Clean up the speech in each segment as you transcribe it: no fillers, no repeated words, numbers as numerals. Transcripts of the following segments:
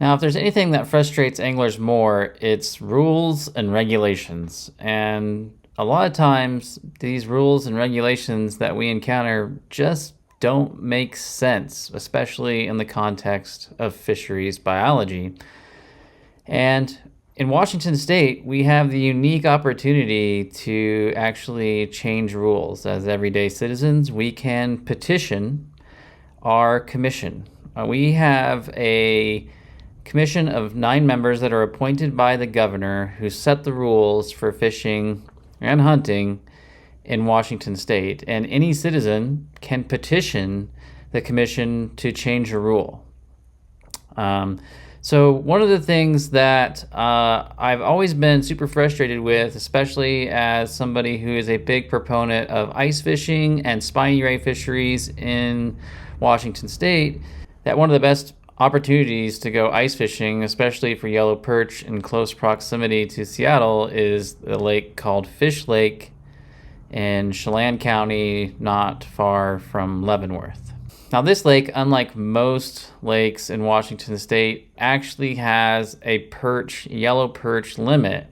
Now, if there's anything that frustrates anglers more, it's rules and regulations. And a lot of times, these rules and regulations that we encounter just don't make sense, especially in the context of fisheries biology. And in Washington State, we have the unique opportunity to actually change rules. As everyday citizens, we can petition our commission. We have a commission of 9 members that are appointed by the governor who set the rules for fishing and hunting in Washington State. And any citizen can petition the commission to change a rule. So one of the things that I've always been super frustrated with, especially as somebody who is a big proponent of ice fishing and spiny ray fisheries in Washington State, that one of the best opportunities to go ice fishing, especially for yellow perch in close proximity to Seattle, is a lake called Fish Lake in Chelan County, not far from Leavenworth. Now, this lake, unlike most lakes in Washington State, actually has a yellow perch limit,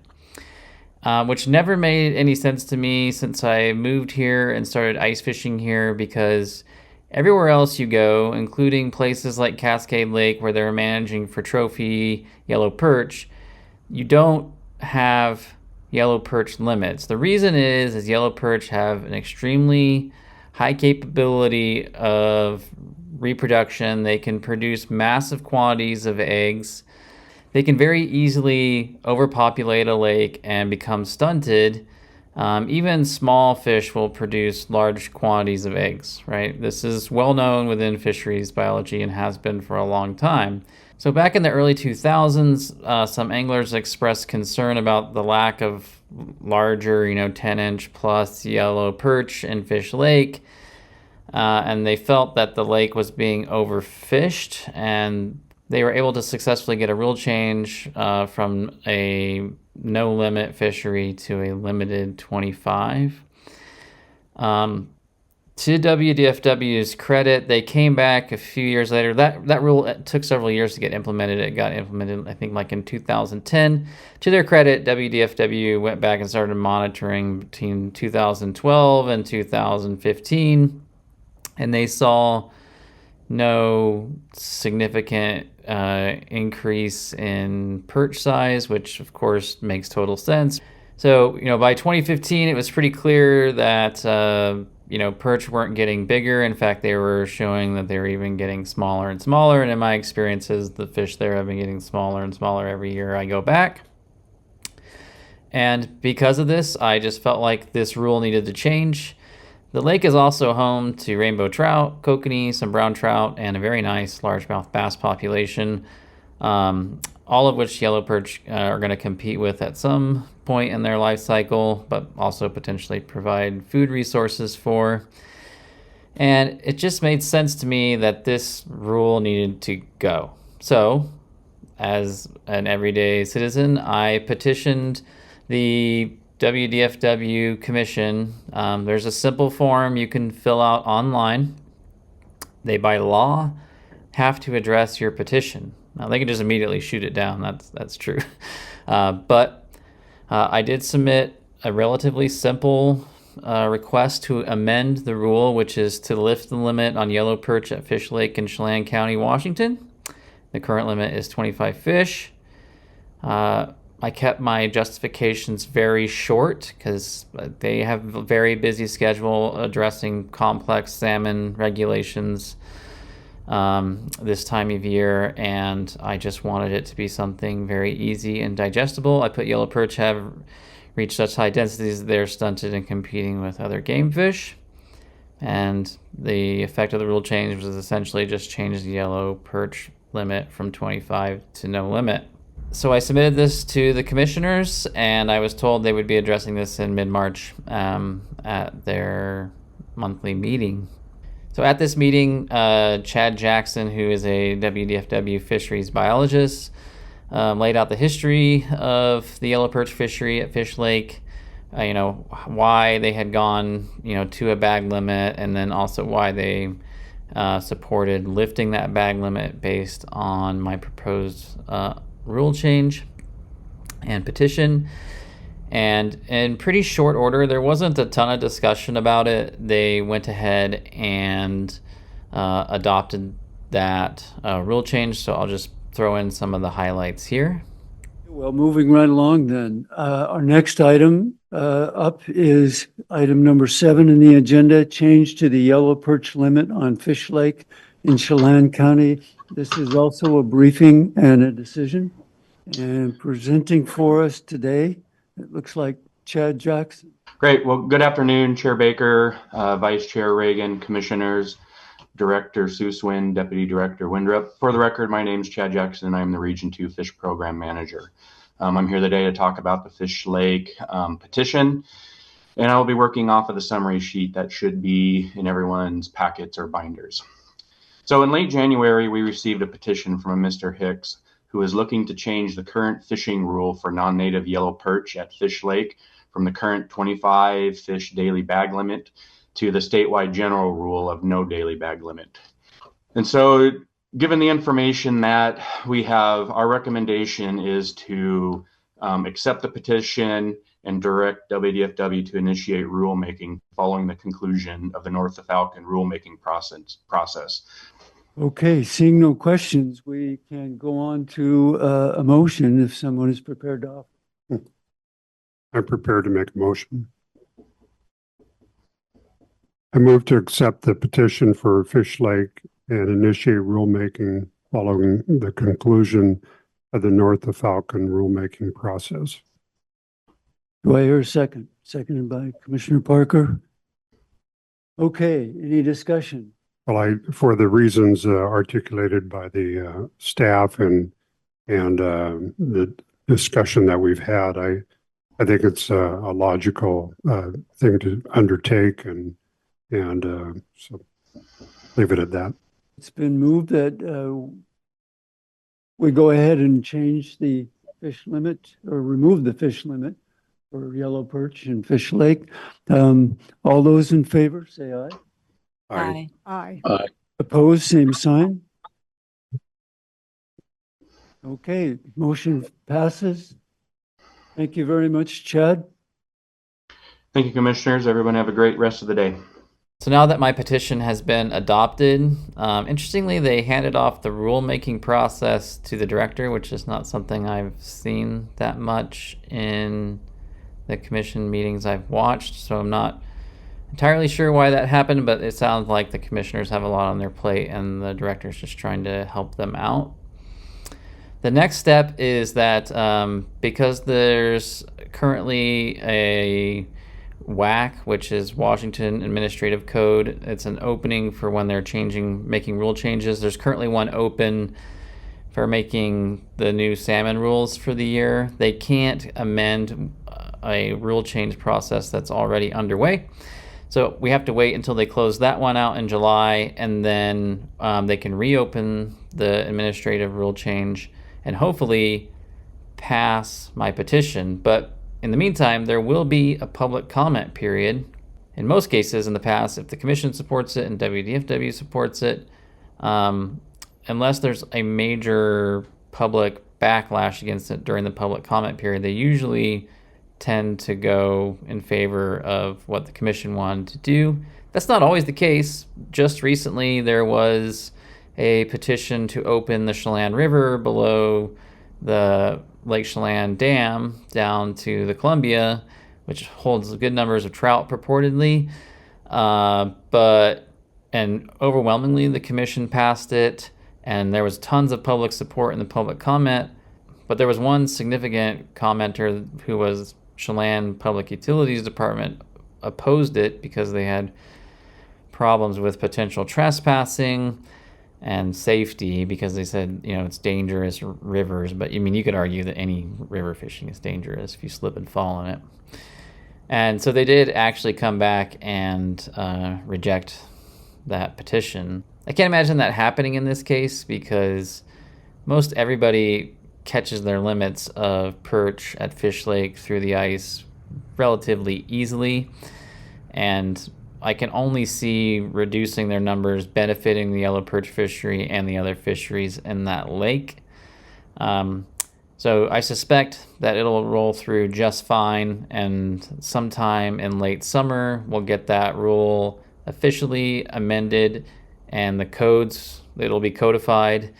which never made any sense to me since I moved here and started ice fishing here, because everywhere else you go, including places like Cascade Lake where they're managing for trophy yellow perch, you don't have yellow perch limits. The reason is yellow perch have an extremely high capability of reproduction. They can produce massive quantities of eggs. They can very easily overpopulate a lake and become stunted. Even small fish will produce large quantities of eggs, right? This is well known within fisheries biology and has been for a long time. So back in the early 2000s, some anglers expressed concern about the lack of larger, 10-inch plus yellow perch in Fish Lake. And they felt that the lake was being overfished, and they were able to successfully get a rule change from a no-limit fishery to a limited 25. To WDFW's credit, they came back a few years later. That rule took several years to get implemented. It got implemented, I think, like in 2010. To their credit, WDFW went back and started monitoring between 2012 and 2015, and they saw no significant increase in perch size, which of course makes total sense. So, by 2015, it was pretty clear that perch weren't getting bigger. In fact, they were showing that they were even getting smaller and smaller. And in my experiences, the fish there have been getting smaller and smaller every year I go back. And because of this, I just felt like this rule needed to change. The lake is also home to rainbow trout, kokanee, some brown trout, and a very nice largemouth bass population, all of which yellow perch are going to compete with at some point in their life cycle, but also potentially provide food resources for. And it just made sense to me that this rule needed to go. So, as an everyday citizen, I petitioned the WDFW commission. There's a simple form you can fill out online. They, by law, have to address your petition. Now, they can just immediately shoot it down. That's true. But I did submit a relatively simple request to amend the rule, which is to lift the limit on yellow perch at Fish Lake in Chelan County, Washington. The current limit is 25 fish. I kept my justifications very short because they have a very busy schedule addressing complex salmon regulations this time of year, and I just wanted it to be something very easy and digestible. I put yellow perch have reached such high densities that they're stunted and competing with other game fish, and the effect of the rule change was essentially just change the yellow perch limit from 25 to no limit. So I submitted this to the commissioners, and I was told they would be addressing this in mid-March at their monthly meeting. So at this meeting, Chad Jackson, who is a WDFW fisheries biologist, laid out the history of the yellow perch fishery at Fish Lake, why they had gone, to a bag limit, and then also why they supported lifting that bag limit based on my proposed rule change and petition. And in pretty short order, there wasn't a ton of discussion about it. They went ahead and adopted that rule change. So I'll just throw in some of the highlights here. Well, moving right along then, our next item up is item number 7 in the agenda, change to the yellow perch limit on Fish Lake in Chelan County. This is also a briefing and a decision. And presenting for us today, it looks like Chad Jackson. Great. Well, good afternoon, Chair Baker, Vice Chair Reagan, Commissioners, Director Sue Swin, Deputy Director Windrup. For the record, my name is Chad Jackson, and I'm the Region 2 Fish Program Manager. I'm here today to talk about the Fish Lake petition, and I will be working off of the summary sheet that should be in everyone's packets or binders. So in late January, we received a petition from a Mr. Hicks who is looking to change the current fishing rule for non-native yellow perch at Fish Lake from the current 25 fish daily bag limit to the statewide general rule of no daily bag limit. And so given the information that we have, our recommendation is to accept the petition and direct WDFW to initiate rulemaking following the conclusion of the North of Falcon rulemaking process. Okay, seeing no questions, we can go on to a motion if someone is prepared to offer. I'm prepared to make a motion. I move to accept the petition for Fish Lake and initiate rulemaking following the conclusion of the North of Falcon rulemaking process. Do I hear a second? Seconded by Commissioner Parker. Okay, any discussion? Well, for the reasons articulated by the staff and the discussion that we've had, I think it's a logical thing to undertake, and so leave it at that. It's been moved that we go ahead and change the fish limit or remove the fish limit for yellow perch and Fish Lake. All those in favor, say aye. Aye. Aye. Opposed, same sign. Okay, motion passes. Thank you very much, Chad. Thank you, Commissioners. Everyone have a great rest of the day. So now that my petition has been adopted, interestingly, they handed off the rulemaking process to the director, which is not something I've seen that much in the commission meetings I've watched. So I'm not entirely sure why that happened, but it sounds like the commissioners have a lot on their plate and the director's just trying to help them out. The next step is that because there's currently a WAC, which is Washington Administrative Code, it's an opening for when they're making rule changes. There's currently one open for making the new salmon rules for the year. They can't amend a rule change process that's already underway. So we have to wait until they close that one out in July, and then they can reopen the administrative rule change and hopefully pass my petition. But in the meantime, there will be a public comment period. In most cases in the past, if the commission supports it and WDFW supports it, unless there's a major public backlash against it during the public comment period, they usually tend to go in favor of what the commission wanted to do. That's not always the case. Just recently, there was a petition to open the Chelan River below the Lake Chelan Dam down to the Columbia, which holds good numbers of trout purportedly. And overwhelmingly, the commission passed it, and there was tons of public support in the public comment. But there was one significant commenter who was Chelan Public Utilities Department opposed it because they had problems with potential trespassing and safety, because they said, it's dangerous rivers. But I mean, you could argue that any river fishing is dangerous if you slip and fall in it. And so they did actually come back and reject that petition. I can't imagine that happening in this case, because most everybody catches their limits of perch at Fish Lake through the ice relatively easily. And I can only see reducing their numbers benefiting the yellow perch fishery and the other fisheries in that lake. So I suspect that it'll roll through just fine, and sometime in late summer we'll get that rule officially amended, and the codes, it'll be codified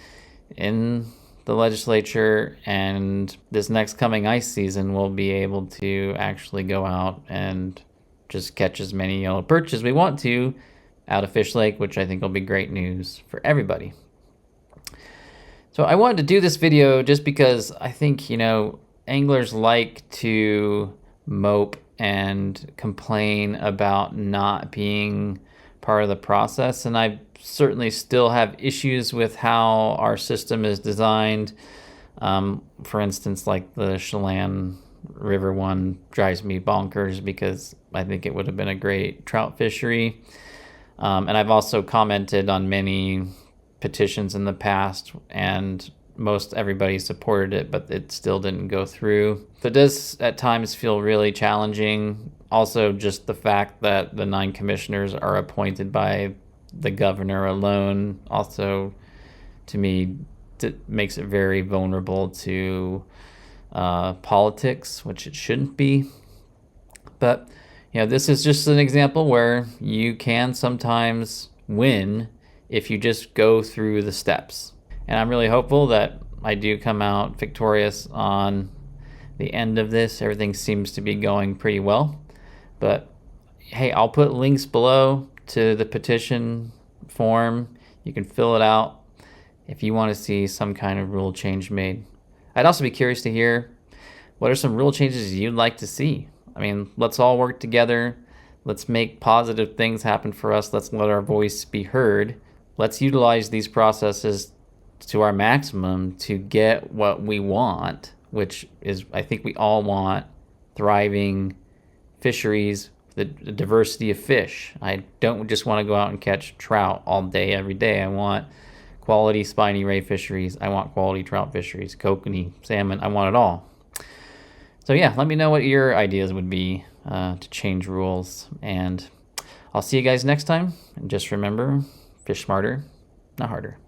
in the legislature, and this next coming ice season we'll be able to actually go out and just catch as many yellow perch as we want to out of Fish Lake, which I think will be great news for everybody. So I wanted to do this video just because I think, anglers like to mope and complain about not being part of the process. And I certainly still have issues with how our system is designed. For instance, like the Chelan River one drives me bonkers because I think it would have been a great trout fishery. And I've also commented on many petitions in the past, and most everybody supported it, but it still didn't go through. So it does at times feel really challenging. Also, just the fact that the 9 commissioners are appointed by the governor alone also, to me, makes it very vulnerable to politics, which it shouldn't be. But this is just an example where you can sometimes win if you just go through the steps. And I'm really hopeful that I do come out victorious on the end of this. Everything seems to be going pretty well. But hey, I'll put links below to the petition form. You can fill it out if you want to see some kind of rule change made. I'd also be curious to hear, what are some rule changes you'd like to see? I mean, let's all work together. Let's make positive things happen for us. Let's let our voice be heard. Let's utilize these processes to our maximum to get what we want, which is, I think we all want thriving fisheries, the diversity of fish. I don't just want to go out and catch trout all day, every day. I want quality spiny ray fisheries. I want quality trout fisheries, kokanee, salmon. I want it all. So yeah, let me know what your ideas would be to change rules. And I'll see you guys next time. And just remember, fish smarter, not harder.